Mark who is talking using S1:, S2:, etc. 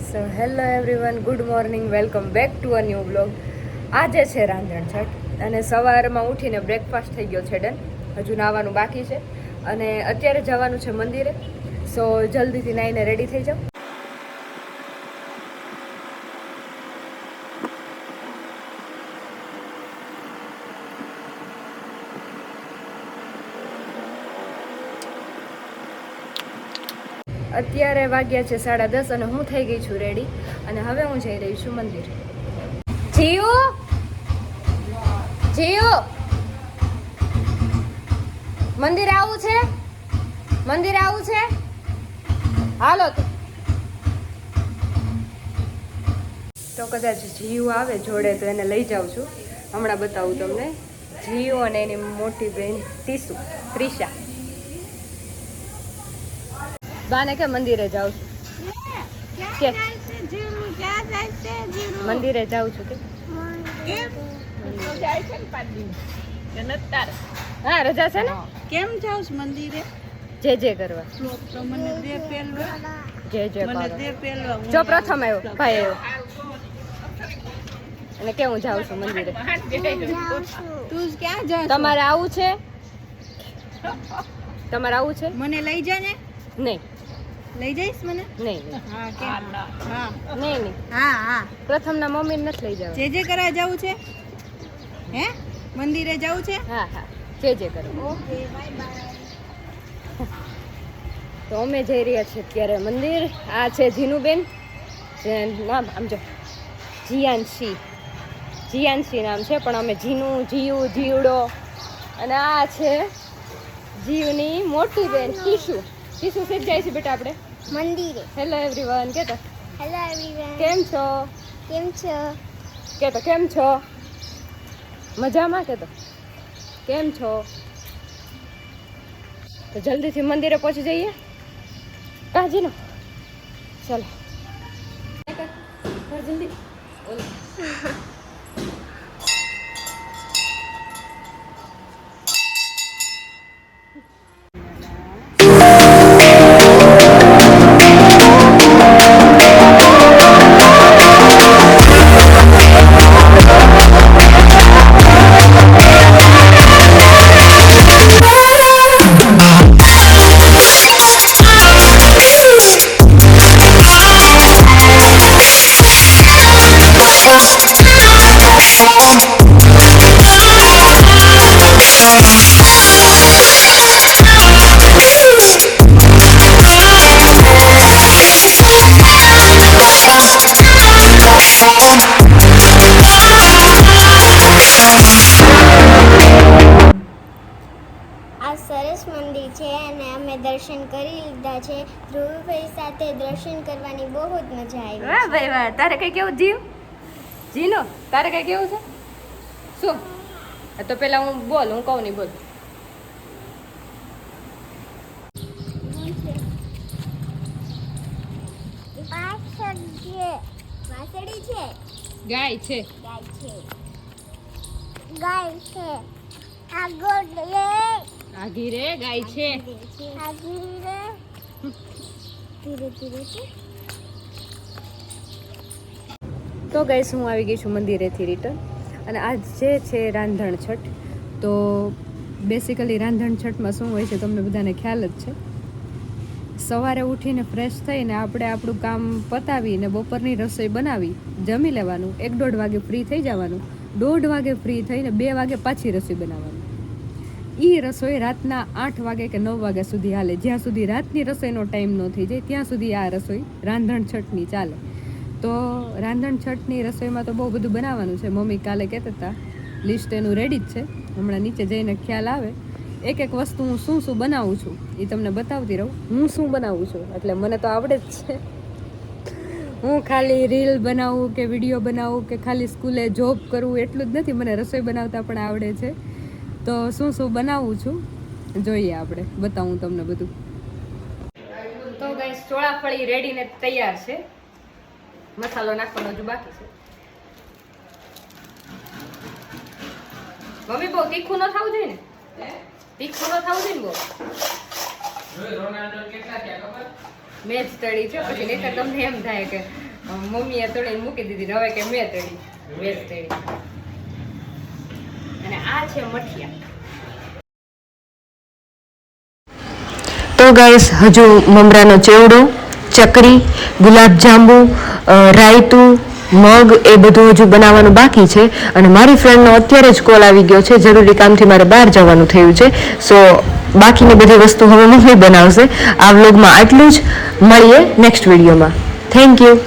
S1: So hello everyone, good morning, welcome back to a new blog. આજે છે રાંધણછઠ અને સવારમાં ઉઠીને બ્રેકફાસ્ટ થઈ ગયો છે ડન. હજુ નાવાનું બાકી છે અને અત્યારે જવાનું છે મંદિરે. સો જલ્દીથી નાઈને રેડી થઈ જાઓ. અત્યારે વાગ્યા છે 10:30 અને હું થઈ ગઈ છું રેડી અને હવે હું જઈ રહી છું મંદિર. જીઓ જીઓ, મંદિર આવું છે, મંદિર આવું છે, હાલો. તો કદાચ જીઓ આવે જોડે તો એને લઈ જાઉં છું. હમણાં બતાવું તમને. જીઓ અને એની મોટી બહેન ત્રિષા. બાને કે મંદિરે જાઉં છું કે મંદિરે જાઉં છું કે હા રજા છે ને.
S2: કેમ જાવ મંદિરે?
S1: જે કરવા.
S2: તો મને દે પેલવા.
S1: જે
S2: મને દે પેલવા.
S1: જો પ્રથમ આવ્યો ભાઈ આવ્યો અને કે હું જાઉં છું મંદિરે.
S2: તું ક્યાં જાવ?
S1: તમારે આવું છે? તમારે આવું છે?
S2: મને લઈ જા ને.
S1: નહીં
S2: લઈ જઈશ મને?
S1: નહીં
S2: હા કેમ? હા
S1: નહીં
S2: હા હા.
S1: પ્રથમના મમ્મીને નથી લઈ જવા.
S2: જે કરવા જવું છે? હે મંદિરે જવું છે?
S1: હા હા જે કરો.
S2: Okay bye bye.
S1: તો અમે જઈ રહ્યા છીએ અત્યારે મંદિર. આ છે જીનુબેન, જે નામ આમ જો જીયાનશી નામ છે, પણ અમે જીનું, જીયું, જીવડો. અને આ છે જીવની મોટી બેન ટીશુ. ટીશુ શીખ જાય છે બેટા આપણે
S3: મંદિરે.
S1: હેલો એવરીવન કેતો.
S3: Hello everyone.
S1: કેમ છો?
S3: કેમ છો?
S1: કેતો કેમ છો? મજામાં કેતો કેમ છો? તો જલ્દીથી મંદિરે પહોંચી જઈએ. કાજી નો ચાલો જલ્દી.
S3: મંદિર છે અને અમે દર્શન કરી લીધા છે. ધ્રુવભાઈ સાથે દર્શન કરવાની બહુ જ મજા આવી.
S1: વાહ ભાઈ વાહ. તારે કઈ કેવું જીવ? જીનો તારે કઈ કેવું છે? શું? તો પેલા હું બોલ, હું કહું નહીં બોલ.
S3: વાસળી છે,
S1: ગાય છે,
S3: ગાય છે, ગાય છે. આગળ લે
S1: આઘી રે ગાય છે.
S3: આગળ રે ધીરે ધીરે છે.
S1: તો ગાઈસ હું આવી ગઈ છું મંદિરેથી રિટર્ન અને આજ જે છે રાંધણછઠ. તો બેસિકલી રાંધણછઠમાં શું હોય છે તમને બધાને ખ્યાલ જ છે. સવારે ઉઠીને ફ્રેશ થઈને આપણે આપણું કામ પતાવીને બપોરની રસોઈ બનાવી જમી લેવાનું. 1-1.5 વાગે ફ્રી થઈ જવાનું. 1:30 વાગે ફ્રી થઈને 2 વાગે પાછી રસોઈ બનાવવાની. એ રસોઈ રાતના 8 વાગે કે 9 વાગ્યા સુધી હાલે. જ્યાં સુધી રાતની રસોઈનો ટાઈમ ન થઈ જાય ત્યાં સુધી આ રસોઈ રાંધણછઠની ચાલે. તો રાંધણછઠની રસોઈમાં તો બહુ બધું બનાવવાનું છે. મમ્મી કાલે કહેતા હતા લિસ્ટ એનું રેડી જ છે. હમણાં નીચે જઈને ખ્યાલ આવે. એક વસ્તુ હું શું બનાવું છું એ તમને બતાવતી રહું. હું શું બનાવું છું એટલે મને તો આવડે જ છે. હું ખાલી રીલ બનાવું કે વિડીયો બનાવું કે ખાલી સ્કૂલે જોબ કરવું એટલું જ નથી. મને રસોઈ બનાવતા પણ આવડે છે. તો શું બનાવું છું જોઈએ આપણે, બતાવું તમને બધું. તો ગાઈસ ચોળાફળી રેડીને તૈયાર છે. મસાલો નાખવાનો હજુ બાકી છે. મમ્મી બહુ તીખું ન થવું જોઈએ ને? તીખું ન થવું જોઈએ ને બહુ. મેં જ તળી છે પછી નહીતર તમને એમ થાય કે મમ્મીએ તળીને મૂકી દીધી ને હવે કે મેં તળી વેજ તળી. અને આ છે મઠિયા. તો ગાઈસ હજુ મમરાનો ચેવડો, ચકરી, ગુલાબજાંબુ, રાયતું, મગ એ બધું હજુ બનાવવાનું બાકી છે. અને મારી ફ્રેન્ડનો અત્યારે જ કોલ આવી ગયો છે, જરૂરી કામથી મારે બહાર જવાનું થયું છે. સો બાકીની બધી વસ્તુ હવે મમ્મી બનાવશે. આ વ્લોગમાં આટલું જ. મળીએ નેક્સ્ટ વિડીયોમાં. Thank you.